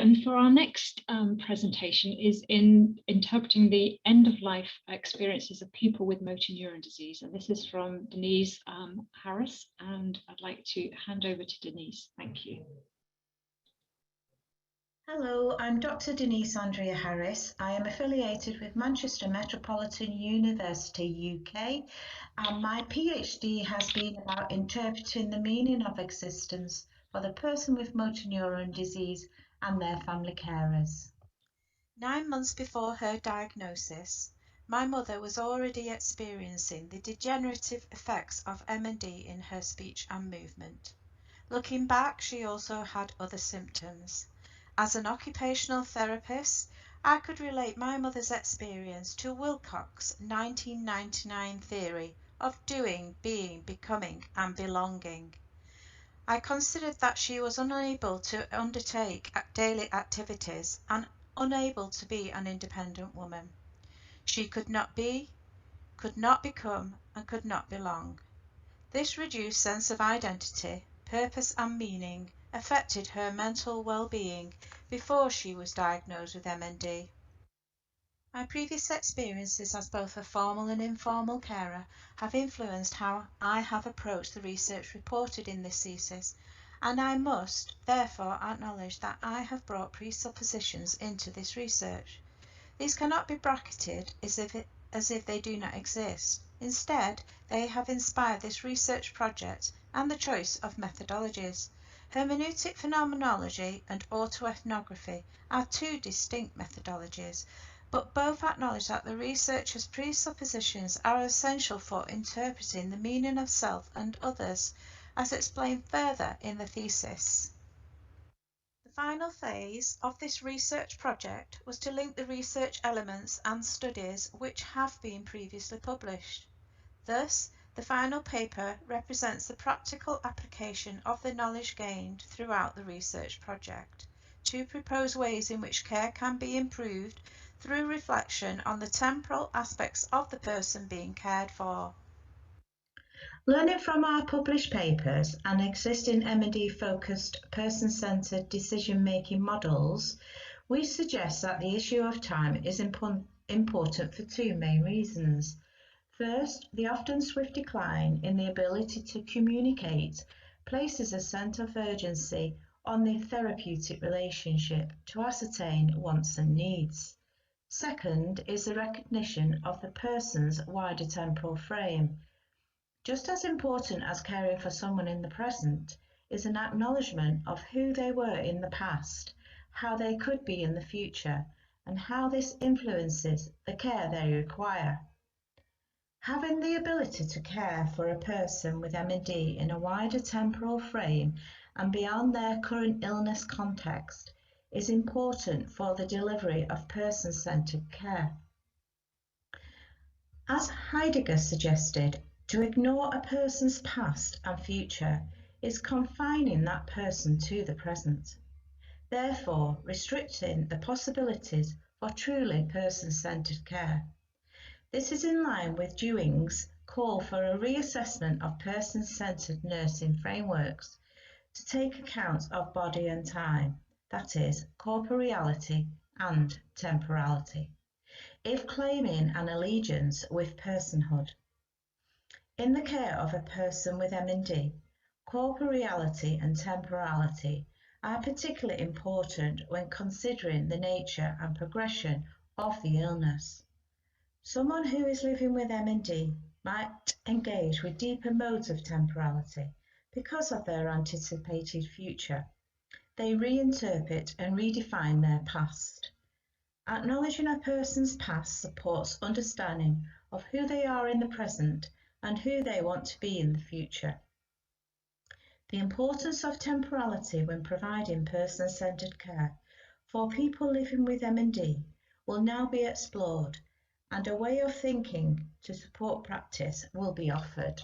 And for our next presentation is in interpreting the end-of-life experiences of people with motor neuron disease. And this is from Denise Harris, and I'd like to hand over to Denise. Thank you. Hello, I'm Dr. Denise Andrea Harris. I am affiliated with Manchester Metropolitan University, UK, and my PhD has been about interpreting the meaning of existence for the person with motor neuron disease and their family carers. 9 months before her diagnosis, my mother was already experiencing the degenerative effects of MND in her speech and movement. Looking back, she also had other symptoms. As an occupational therapist, I could relate my mother's experience to Wilcox's 1999 theory of doing, being, becoming, and belonging. I considered that she was unable to undertake daily activities and unable to be an independent woman. She could not be, could not become, and could not belong. This reduced sense of identity, purpose, and meaning affected her mental well-being before she was diagnosed with MND. My previous experiences as both a formal and informal carer have influenced how I have approached the research reported in this thesis, and I must, therefore, acknowledge that I have brought presuppositions into this research. These cannot be bracketed as if they do not exist. Instead, they have inspired this research project and the choice of methodologies. Hermeneutic phenomenology and autoethnography are two distinct methodologies, but both acknowledge that the researcher's presuppositions are essential for interpreting the meaning of self and others, as explained further in the thesis. The final phase of this research project was to link the research elements and studies which have been previously published. Thus, the final paper represents the practical application of the knowledge gained throughout the research project to propose ways in which care can be improved through reflection on the temporal aspects of the person being cared for. Learning from our published papers and existing MND-focused person-centred decision-making models, we suggest that the issue of time is important for two main reasons. First, the often swift decline in the ability to communicate places a sense of urgency on the therapeutic relationship to ascertain wants and needs. Second is the recognition of the person's wider temporal frame. Just as important as caring for someone in the present is an acknowledgement of who they were in the past, how they could be in the future, and how this influences the care they require. Having the ability to care for a person with MND in a wider temporal frame and beyond their current illness context is important for the delivery of person-centred care. As Heidegger suggested, to ignore a person's past and future is confining that person to the present, therefore restricting the possibilities for truly person-centred care. This is in line with Dewing's call for a reassessment of person-centred nursing frameworks to take account of body and time, that is, corporeality and temporality, if claiming an allegiance with personhood. In the care of a person with MND, corporeality and temporality are particularly important when considering the nature and progression of the illness. Someone who is living with MND might engage with deeper modes of temporality because of their anticipated future. They reinterpret and redefine their past. Acknowledging a person's past supports understanding of who they are in the present and who they want to be in the future. The importance of temporality when providing person-centred care for people living with MND will now be explored, and a way of thinking to support practice will be offered.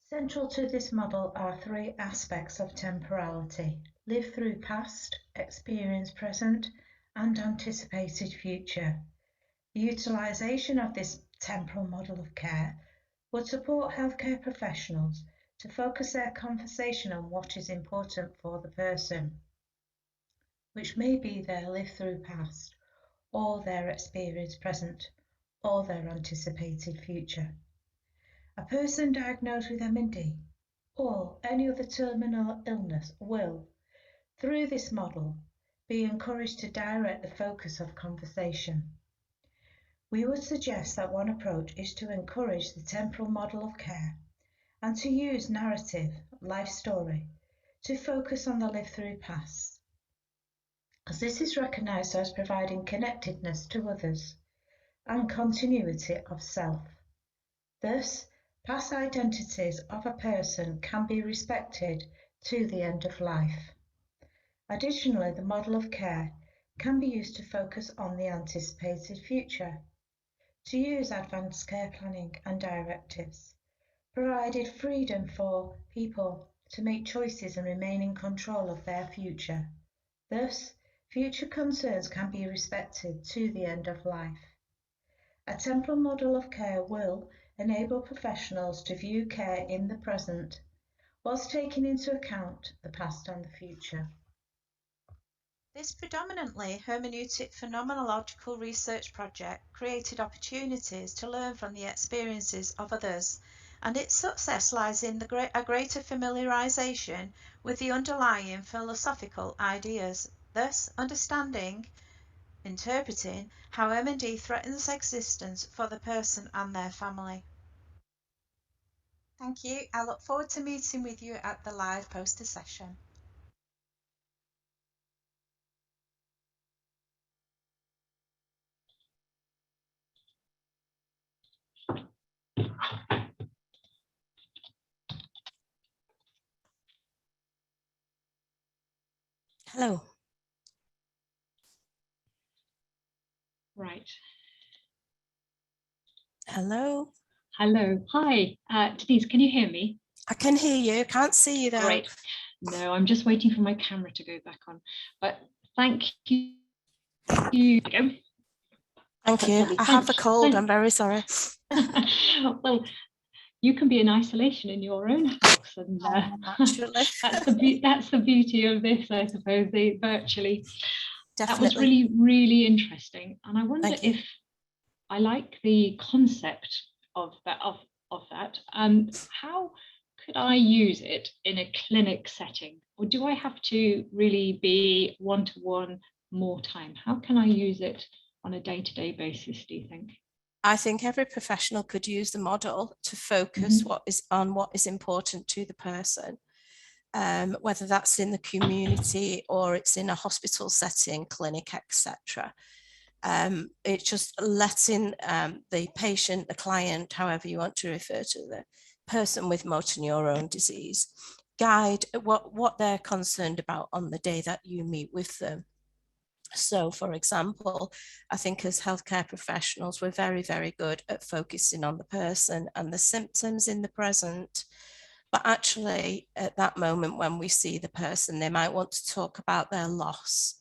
Central to this model are three aspects of temporality: live through past, experience present, and anticipated future. The utilisation of this temporal model of care would support healthcare professionals to focus their conversation on what is important for the person. which may be their lived through past, or their experience present, or their anticipated future. A person diagnosed with MND or any other terminal illness will, through this model, be encouraged to direct the focus of conversation. We would suggest that one approach is to encourage the temporal model of care and to use narrative, life story, to focus on the lived through past, as this is recognised as providing connectedness to others and continuity of self. Thus, past identities of a person can be respected to the end of life. Additionally, the model of care can be used to focus on the anticipated future, to use advanced care planning and directives, provided freedom for people to make choices and remain in control of their future. Thus, future concerns can be respected to the end of life. A temporal model of care will enable professionals to view care in the present, whilst taking into account the past and the future. This predominantly hermeneutic phenomenological research project created opportunities to learn from the experiences of others, and its success lies in a greater familiarisation with the underlying philosophical ideas, thus understanding, interpreting how MND threatens existence for the person and their family. Thank you. I look forward to meeting with you at the live poster session. Hello. Right. Hello. Hello. Hi. Denise, can you hear me? I can hear you. Can't see you though. Great. No, I'm just waiting for my camera to go back on. But thank you. Thank you. I have a cold. I'm very sorry. Well, you can be in isolation in your own house, and naturally. that's the beauty of this, I suppose. Virtually. Definitely. That was really, really interesting, and I wonder if I like the concept of that. How could I use it in a clinic setting, or do I have to really be one-to-one more time? How can I use it on a day-to-day basis, do you think? I think every professional could use the model to focus what is important to the person, whether that's in the community or it's in a hospital setting, clinic, etc. It's just letting the patient, the client, however you want to refer to the person with motor neurone disease, guide what they're concerned about on the day that you meet with them. So, for example, I think as healthcare professionals, we're very, very good at focusing on the person and the symptoms in the present. But actually, at that moment when we see the person, they might want to talk about their loss.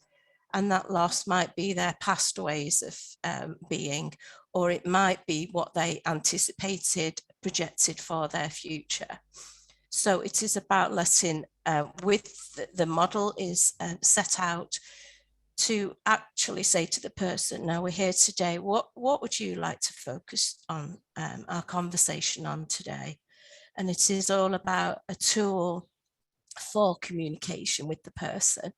And that loss might be their past ways of being, or it might be what they anticipated, projected for their future. So it is about letting, with the model is set out to actually say to the person, now we're here today, what would you like to focus on our conversation on today? And it is all about a tool for communication with the person,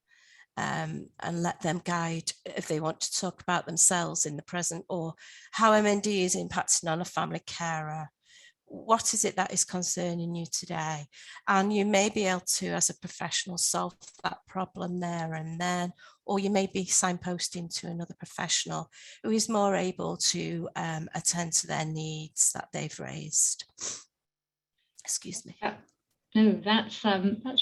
and let them guide if they want to talk about themselves in the present, or how MND is impacting on a family carer. What is it that is concerning you today? And you may be able to, as a professional, solve that problem there and then, or you may be signposting to another professional who is more able to attend to their needs that they've raised. Excuse me. No, that's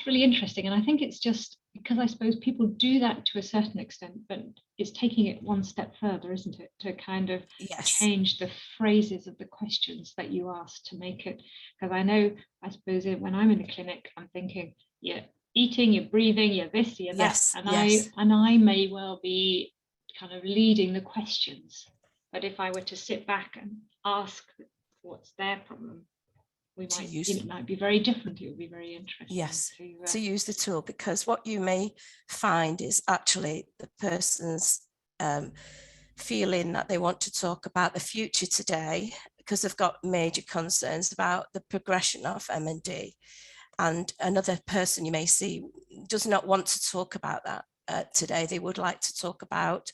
really interesting, and I think it's just because I suppose people do that to a certain extent, but it's taking it one step further, isn't it, to kind of change the phrases of the questions that you ask to make it. Because I know, I suppose when I'm in the clinic, I'm thinking, you're eating, you're breathing, you're this, you're that, and I may well be kind of leading the questions. But if I were to sit back and ask what's their problem, we might, it might be very different. It would be very interesting. Yes, to use the tool, because what you may find is actually the person's feeling that they want to talk about the future today because they've got major concerns about the progression of MND. And another person you may see does not want to talk about that today. They would like to talk about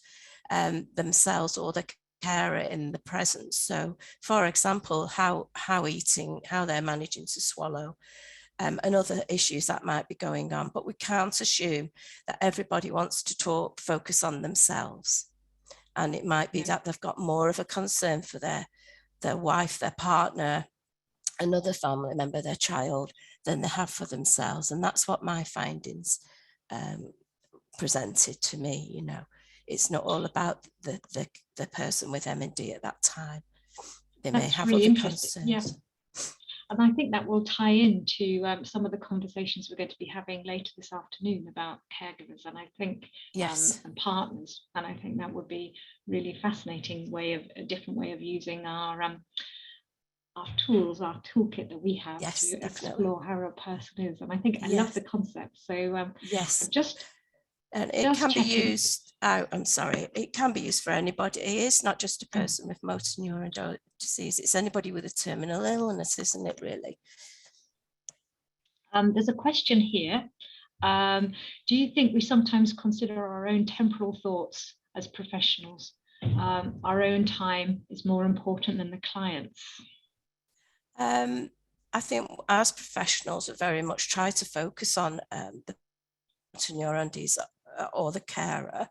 themselves or the carer in the present. So, for example, how eating, how they're managing to swallow, and other issues that might be going on. But we can't assume that everybody wants to focus on themselves. And it might be that they've got more of a concern for their wife, their partner, another family member, their child, than they have for themselves. And that's what my findings presented to me. You know, it's not all about the person with MND at that time. They may have really other concerns. Yeah. And I think that will tie into some of the conversations we're going to be having later this afternoon about caregivers, and I think and partners. And I think that would be really fascinating a different way of using our tools, our toolkit that we have to explore how a person is. And I think I love the concept. So and it can be used. I'm sorry, it can be used for anybody. It is not just a person with motor neuron disease. It's anybody with a terminal illness, isn't it, really? There's a question here. Do you think we sometimes consider our own temporal thoughts as professionals? Our own time is more important than the client's? I think as professionals, we very much try to focus on the motor neuron disease or the carer,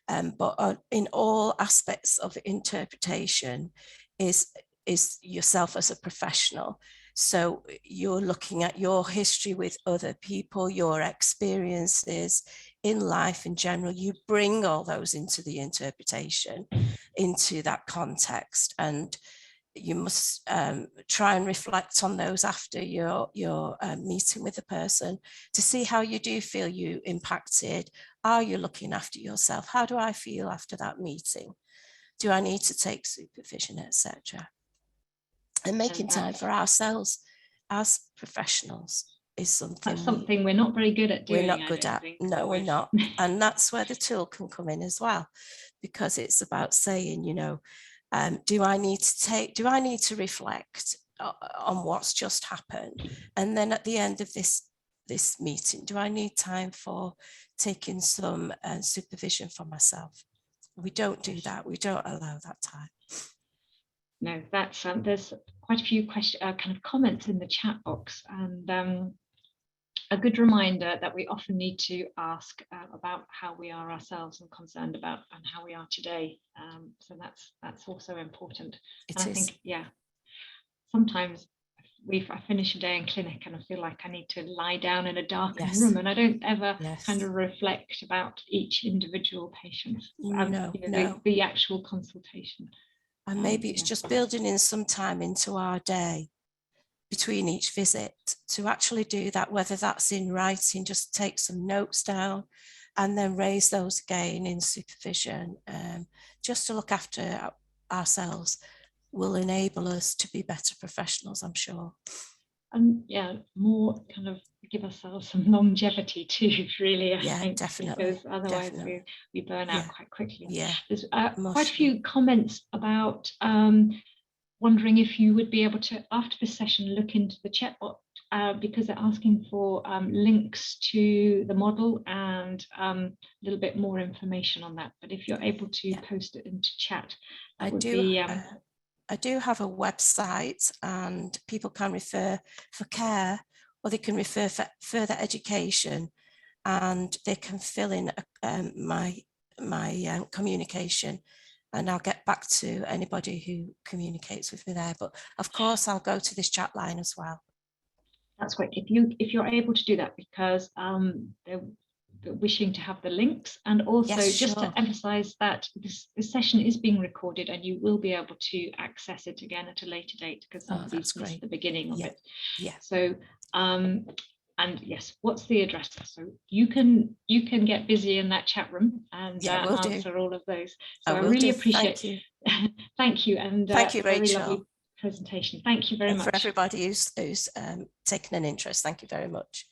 but in all aspects of interpretation is yourself as a professional. So you're looking at your history with other people, your experiences in life in general. You bring all those into the interpretation, into that context, and you must try and reflect on those after your meeting with the person to see how you do feel you impacted. Are you looking after yourself? How do I feel after that meeting? Do I need to take supervision, etc.? And making time for ourselves as professionals is something we're not very good at doing. We're not good at. No, we're not. And that's where the tool can come in as well, because it's about saying, you know, do I need to reflect on what's just happened? And then at the end of this meeting, do I need time for taking some supervision for myself? We don't do that. We don't allow that time. No, that's there's quite a few kind of comments in the chat box, and a good reminder that we often need to ask about how we are ourselves and concerned about and how we are today. So that's also important. I think, sometimes I finish a day in clinic and I feel like I need to lie down in a darkened room, and I don't ever kind of reflect about each individual patient. The actual consultation. And maybe it's just building in some time into our day between each visit to actually do that, whether that's in writing, just take some notes down and then raise those again in supervision, just to look after ourselves will enable us to be better professionals, I'm sure. And more kind of give ourselves some longevity too, really, I think, definitely. Because otherwise we burn out quite quickly. There's quite a few comments about wondering if you would be able to, after the session, look into the chatbot, because they're asking for links to the model and a little bit more information on that. But if you're able to post it into chat, that would be... I do have a website, and people can refer for care, or they can refer for further education, and they can fill in my communication, and I'll get back to anybody who communicates with me there. But of course, I'll go to this chat line as well. That's great. If you're able to do that, because they're wishing to have the links, and also just to emphasize that this session is being recorded and you will be able to access it again at a later date, because somebody's missed the beginning of it. So and yes, what's the address? So you can get busy in that chat room and answer all of those. So I really appreciate Thank you. Thank you. And thank you, Rachel. presentation. Thank you very much. For everybody who's taken an interest, thank you very much.